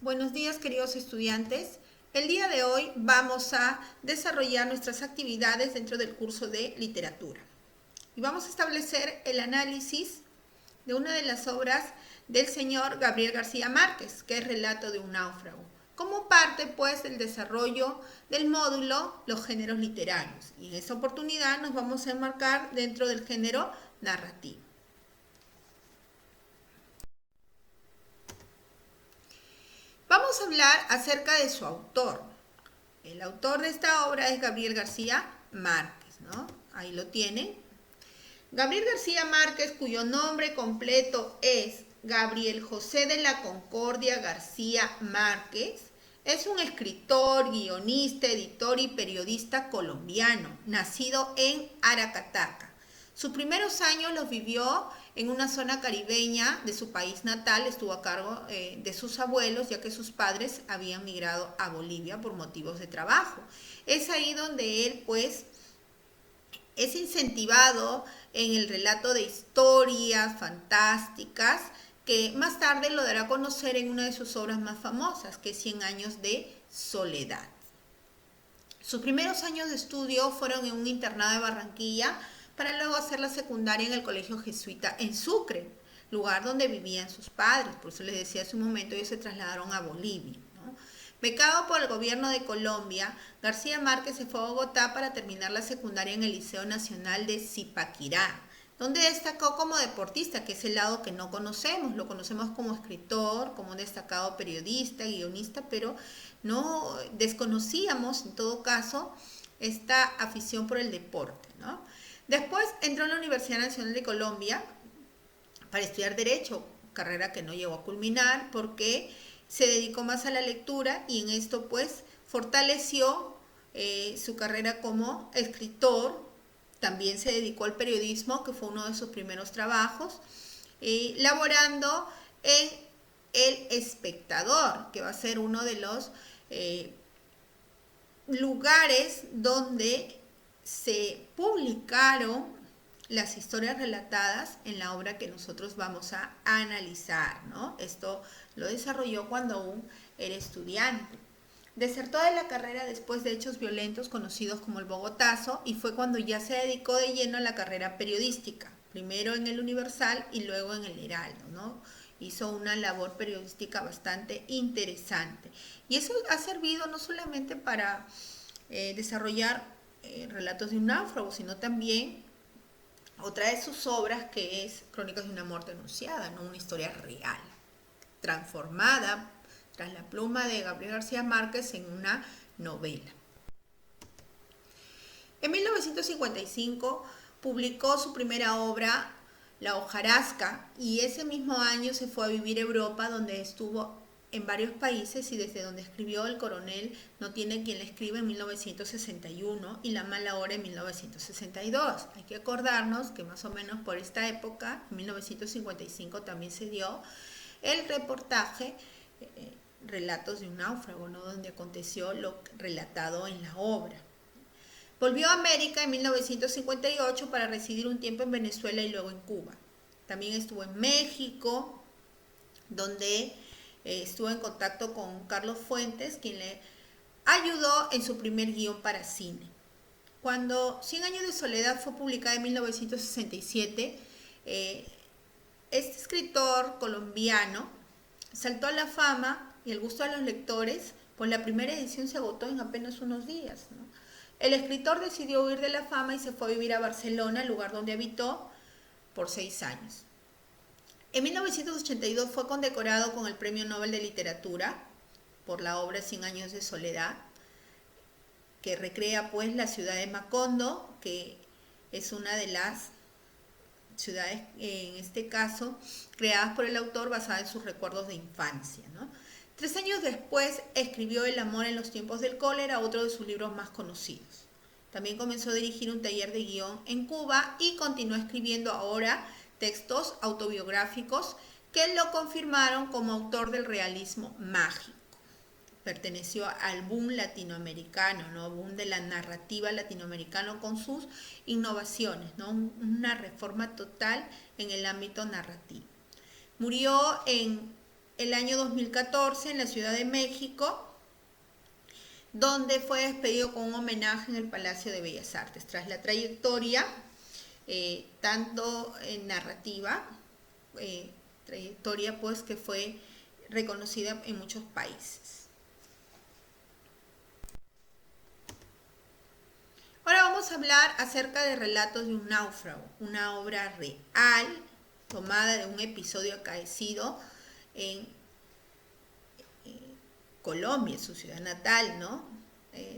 Buenos días, queridos estudiantes. El día de hoy vamos a desarrollar nuestras actividades dentro del curso de literatura. Y vamos a establecer el análisis de una de las obras del señor Gabriel García Márquez, que es Relato de un náufrago, como parte pues del desarrollo del módulo Los géneros literarios. Y en esta oportunidad nos vamos a enmarcar dentro del género narrativo. Vamos a hablar acerca de su autor. El autor de esta obra es Gabriel García Márquez, ¿no? Ahí lo tienen. Gabriel García Márquez, cuyo nombre completo es Gabriel José de la Concordia García Márquez, es un escritor, guionista, editor y periodista colombiano, nacido en Aracataca. Sus primeros años los vivió en una zona caribeña de su país natal, estuvo a cargo de sus abuelos, ya que sus padres habían migrado a Bolivia por motivos de trabajo. Es ahí donde él, pues, es incentivado en el relato de historias fantásticas que más tarde lo dará a conocer en una de sus obras más famosas, que es 100 años de soledad. Sus primeros años de estudio fueron en un internado de Barranquilla para luego hacer la secundaria en el colegio jesuita en Sucre, lugar donde vivían sus padres. Por eso les decía hace un momento, ellos se trasladaron a Bolivia, ¿no? Becado por el gobierno de Colombia, García Márquez se fue a Bogotá para terminar la secundaria en el Liceo Nacional de Zipaquirá, donde destacó como deportista, que es el lado que no conocemos. Lo conocemos como escritor, como un destacado periodista, guionista, pero no desconocíamos en todo caso esta afición por el deporte, ¿no? Después entró en la Universidad Nacional de Colombia para estudiar Derecho, carrera que no llegó a culminar porque se dedicó más a la lectura y en esto pues fortaleció su carrera como escritor. También se dedicó al periodismo, que fue uno de sus primeros trabajos, laborando en El Espectador, que va a ser uno de los lugares donde se publicaron las historias relatadas en la obra que nosotros vamos a analizar, ¿no? Esto lo desarrolló cuando aún era estudiante. Desertó de la carrera después de hechos violentos conocidos como el Bogotazo y fue cuando ya se dedicó de lleno a la carrera periodística, primero en el Universal y luego en el Heraldo, ¿no? Hizo una labor periodística bastante interesante. Y eso ha servido no solamente para desarrollar relatos de un náufrago, sino también otra de sus obras que es Crónicas de una muerte anunciada, ¿no? Una historia real, transformada tras la pluma de Gabriel García Márquez en una novela. En 1955 publicó su primera obra, La hojarasca, y ese mismo año se fue a vivir a Europa, donde estuvo en varios países y desde donde escribió El coronel no tiene quien le escriba en 1961 y La mala hora en 1962. Hay que acordarnos que más o menos por esta época, en 1955, también se dio el reportaje Relatos de un náufrago, ¿no? Donde aconteció lo relatado en la obra. Volvió a América en 1958 para residir un tiempo en Venezuela y luego en Cuba. También estuvo en México, donde estuvo en contacto con Carlos Fuentes, quien le ayudó en su primer guión para cine. Cuando 100 años de soledad fue publicada en 1967, este escritor colombiano saltó a la fama y el gusto de los lectores, pues la primera edición se agotó en apenas unos días, ¿no? El escritor decidió huir de la fama y se fue a vivir a Barcelona, lugar donde habitó por 6 años. En 1982 fue condecorado con el Premio Nobel de Literatura por la obra 100 años de soledad, que recrea pues la ciudad de Macondo, que es una de las ciudades, en este caso, creadas por el autor basada en sus recuerdos de infancia, ¿no? 3 años después escribió El amor en los tiempos del cólera, otro de sus libros más conocidos. También comenzó a dirigir un taller de guión en Cuba y continuó escribiendo ahora textos autobiográficos que lo confirmaron como autor del realismo mágico. Perteneció al boom latinoamericano, ¿no? Boom de la narrativa latinoamericana con sus innovaciones, ¿no? Una reforma total en el ámbito narrativo. Murió en el año 2014 en la Ciudad de México, donde fue despedido con un homenaje en el Palacio de Bellas Artes, tras la trayectoria, tanto en narrativa, trayectoria pues que fue reconocida en muchos países. Ahora vamos a hablar acerca de Relatos de un náufrago, una obra real tomada de un episodio acaecido en Colombia, su ciudad natal, ¿no?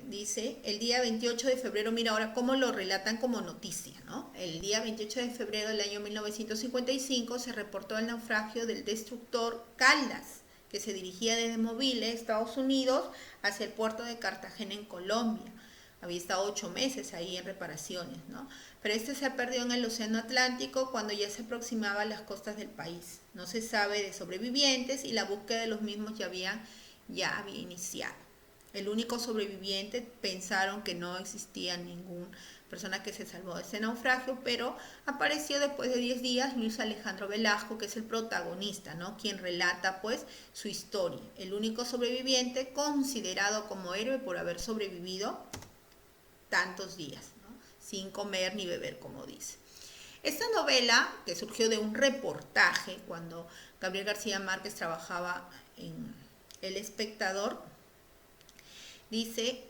Dice, el día 28 de febrero, mira ahora cómo lo relatan como noticia, ¿no? El día 28 de febrero del año 1955 se reportó el naufragio del destructor Caldas, que se dirigía desde Mobile, Estados Unidos, hacia el puerto de Cartagena en Colombia. Había estado 8 meses ahí en reparaciones, ¿no? Pero este se perdió en el Océano Atlántico cuando ya se aproximaba a las costas del país. No se sabe de sobrevivientes y la búsqueda de los mismos ya había iniciado. El único sobreviviente, pensaron que no existía ninguna persona que se salvó de ese naufragio, pero apareció después de 10 días Luis Alejandro Velasco, que es el protagonista, ¿no? Quien relata pues su historia. El único sobreviviente considerado como héroe por haber sobrevivido tantos días, ¿no? Sin comer ni beber, como dice. Esta novela, que surgió de un reportaje cuando Gabriel García Márquez trabajaba en El Espectador, dice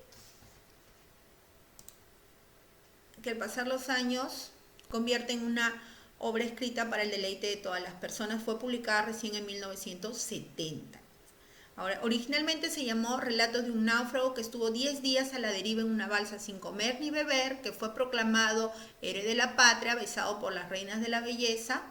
que al pasar los años convierte en una obra escrita para el deleite de todas las personas. Fue publicada recién en 1970. Ahora, originalmente se llamó Relatos de un náufrago que estuvo 10 días a la deriva en una balsa sin comer ni beber, que fue proclamado héroe de la patria, besado por las reinas de la belleza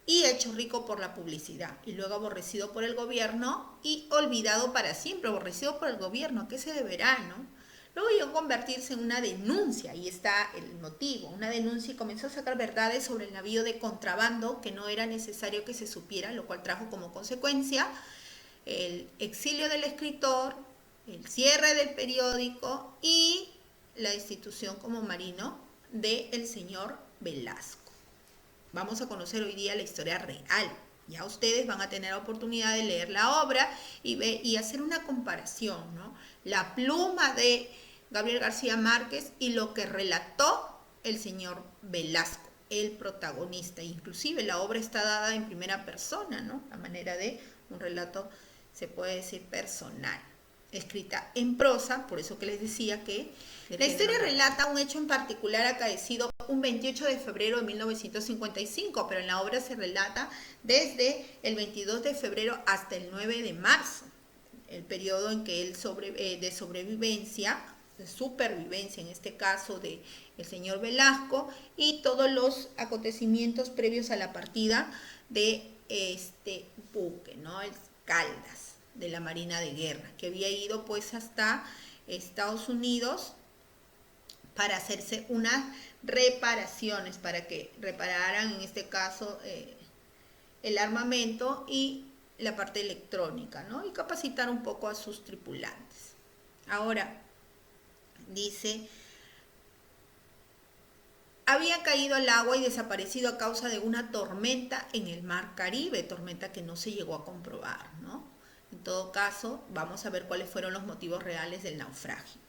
y hecho rico por la publicidad, y luego aborrecido por el gobierno y olvidado para siempre. Aborrecido por el gobierno, ¿a qué se deberá, no? Luego llegó a convertirse en una denuncia, ahí está el motivo, una denuncia, y comenzó a sacar verdades sobre el navío de contrabando que no era necesario que se supiera, lo cual trajo como consecuencia el exilio del escritor, el cierre del periódico y la destitución como marino del señor Velasco. Vamos a conocer hoy día la historia real. Ya ustedes van a tener la oportunidad de leer la obra y hacer una comparación, ¿no? La pluma de Gabriel García Márquez y lo que relató el señor Velasco, el protagonista. Inclusive la obra está dada en primera persona, ¿no? A manera de un relato, se puede decir, personal, escrita en prosa, por eso que les decía que la historia relata un hecho en particular acaecido un 28 de febrero de 1955, pero en la obra se relata desde el 22 de febrero hasta el 9 de marzo, el periodo en que él de sobrevivencia, de supervivencia en este caso de el señor Velasco, y todos los acontecimientos previos a la partida de este buque, ¿no? El Caldas, de la Marina de Guerra, que había ido pues hasta Estados Unidos para hacerse unas reparaciones, para que repararan en este caso el armamento y la parte electrónica, ¿no? Y capacitar un poco a sus tripulantes. Ahora, dice, había caído al agua y desaparecido a causa de una tormenta en el mar Caribe, tormenta que no se llegó a comprobar, ¿no? En todo caso, vamos a ver cuáles fueron los motivos reales del naufragio.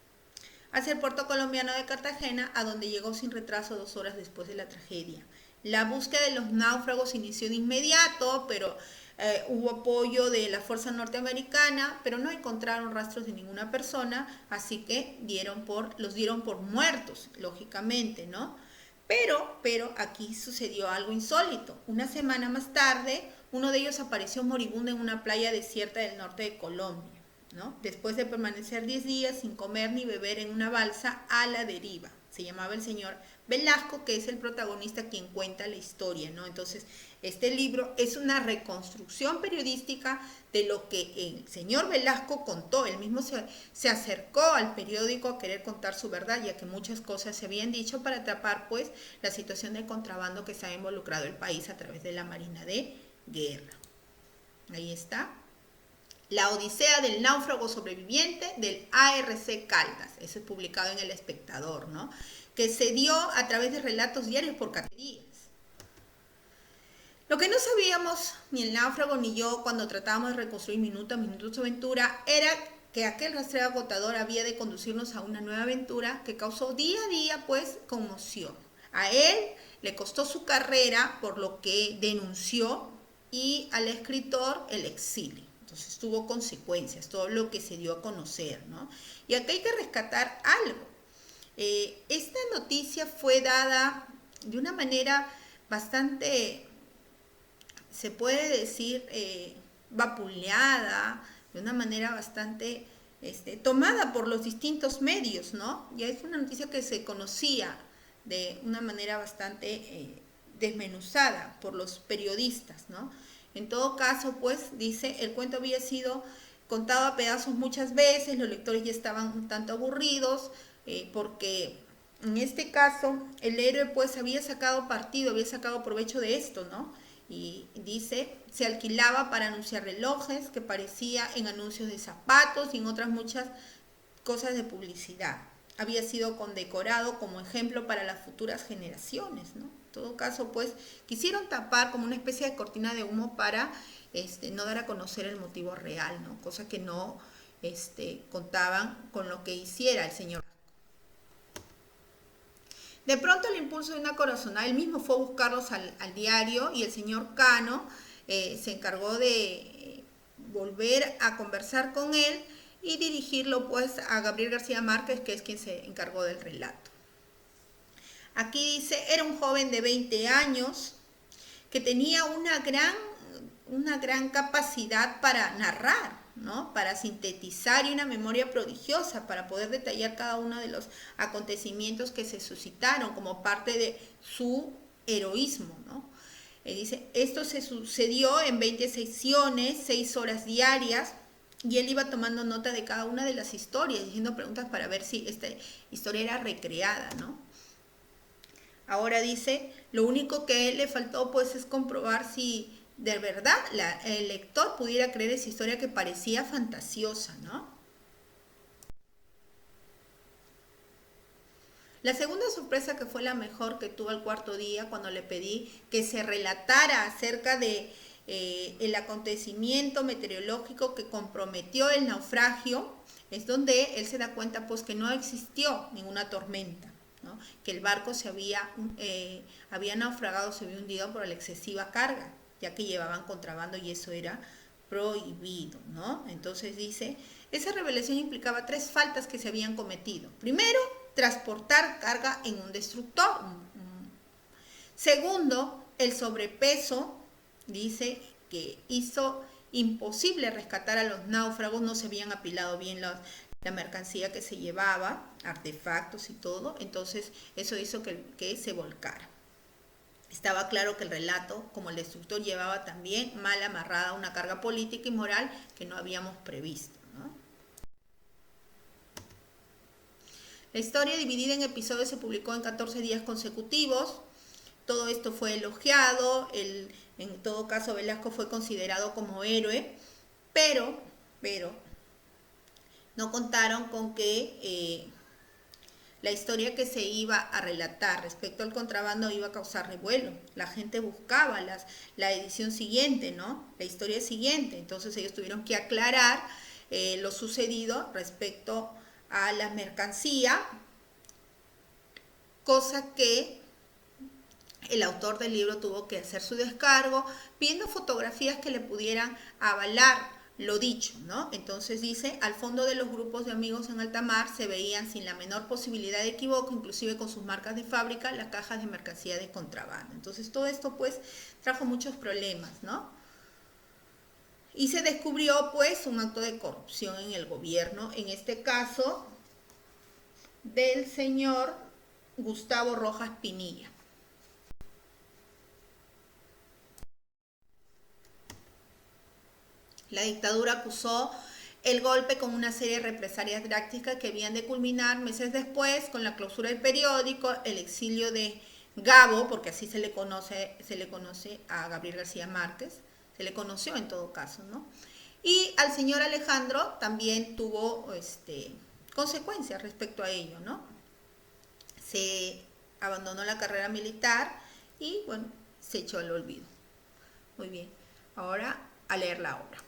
Hacia el puerto colombiano de Cartagena, a donde llegó sin retraso 2 horas después de la tragedia. La búsqueda de los náufragos inició de inmediato, pero hubo apoyo de la fuerza norteamericana, pero no encontraron rastros de ninguna persona, así que los dieron por muertos, lógicamente, ¿no? Pero aquí sucedió algo insólito. Una semana más tarde, uno de ellos apareció moribundo en una playa desierta del norte de Colombia, ¿no? Después de permanecer 10 días sin comer ni beber en una balsa a la deriva. Se llamaba el señor Velasco, que es el protagonista quien cuenta la historia, ¿no? Entonces, este libro es una reconstrucción periodística de lo que el señor Velasco contó. Él mismo se acercó al periódico a querer contar su verdad, ya que muchas cosas se habían dicho para tapar pues la situación del contrabando que se ha involucrado el país a través de la Marina de Guerra. Ahí está. La Odisea del náufrago sobreviviente del ARC Caldas. Eso es publicado en El Espectador, ¿no? Que se dio a través de relatos diarios por categorías. Lo que no sabíamos, ni el náufrago ni yo, cuando tratábamos de reconstruir minuto a minuto su aventura, era que aquel rastreo agotador había de conducirnos a una nueva aventura que causó día a día, pues, conmoción. A él le costó su carrera, por lo que denunció, y al escritor el exilio. Entonces tuvo consecuencias, todo lo que se dio a conocer, ¿no? Y acá hay que rescatar algo. Esta noticia fue dada de una manera bastante, se puede decir, vapuleada, de una manera bastante tomada por los distintos medios, ¿no? Ya es una noticia que se conocía de una manera bastante desmenuzada por los periodistas, ¿no? En todo caso, pues, dice, el cuento había sido contado a pedazos muchas veces, los lectores ya estaban un tanto aburridos, porque en este caso el héroe pues había sacado partido, había sacado provecho de esto, ¿no? Y dice, se alquilaba para anunciar relojes que parecía en anuncios de zapatos y en otras muchas cosas de publicidad. Había sido condecorado como ejemplo para las futuras generaciones, ¿no? En todo caso, pues, quisieron tapar como una especie de cortina de humo para no dar a conocer el motivo real, ¿no? Cosa que no contaban con lo que hiciera el señor. De pronto el impulso de una corazonada, él mismo fue a buscarlos al diario y el señor Cano se encargó de volver a conversar con él y dirigirlo pues a Gabriel García Márquez, que es quien se encargó del relato. Aquí dice, era un joven de 20 años que tenía una gran capacidad para narrar, ¿no? Para sintetizar y una memoria prodigiosa para poder detallar cada uno de los acontecimientos que se suscitaron como parte de su heroísmo, ¿no? Dice, esto se sucedió en 20 sesiones, 6 horas diarias, y él iba tomando nota de cada una de las historias, haciendo preguntas para ver si esta historia era recreada, ¿no? Ahora dice, lo único que le faltó pues es comprobar si de verdad el lector pudiera creer esa historia que parecía fantasiosa, ¿no? La segunda sorpresa, que fue la mejor que tuvo el cuarto día, cuando le pedí que se relatara acerca de el acontecimiento meteorológico que comprometió el naufragio, es donde él se da cuenta pues que no existió ninguna tormenta, ¿no? Que el barco había naufragado, se había hundido por la excesiva carga, ya que llevaban contrabando y eso era prohibido, ¿no? Entonces dice, esa revelación implicaba 3 faltas que se habían cometido. Primero, transportar carga en un destructor. Segundo, el sobrepeso, dice, que hizo imposible rescatar a los náufragos, no se habían apilado bien la mercancía que se llevaba, artefactos y todo, entonces eso hizo que se volcara. Estaba claro que el relato, como el destructor, llevaba también mal amarrada una carga política y moral que no habíamos previsto, ¿no? La historia, dividida en episodios, se publicó en 14 días consecutivos. Todo esto fue elogiado, en todo caso Velasco fue considerado como héroe, pero no contaron con que la historia que se iba a relatar respecto al contrabando iba a causar revuelo. La gente buscaba la edición siguiente, ¿no? La historia siguiente. Entonces ellos tuvieron que aclarar lo sucedido respecto a la mercancía, cosa que el autor del libro tuvo que hacer su descargo, viendo fotografías que le pudieran avalar lo dicho, ¿no? Entonces dice, al fondo de los grupos de amigos en alta mar se veían sin la menor posibilidad de equivoco, inclusive con sus marcas de fábrica, las cajas de mercancía de contrabando. Entonces todo esto pues trajo muchos problemas, ¿no? Y se descubrió pues un acto de corrupción en el gobierno, en este caso del señor Gustavo Rojas Pinilla. La dictadura acusó el golpe con una serie de represalias drásticas que habían de culminar meses después con la clausura del periódico, el exilio de Gabo, porque así se le conoce a Gabriel García Márquez, se le conoció en todo caso, ¿no? Y al señor Alejandro también tuvo consecuencias respecto a ello, ¿no? Se abandonó la carrera militar y, bueno, se echó al olvido. Muy bien. Ahora a leer la obra.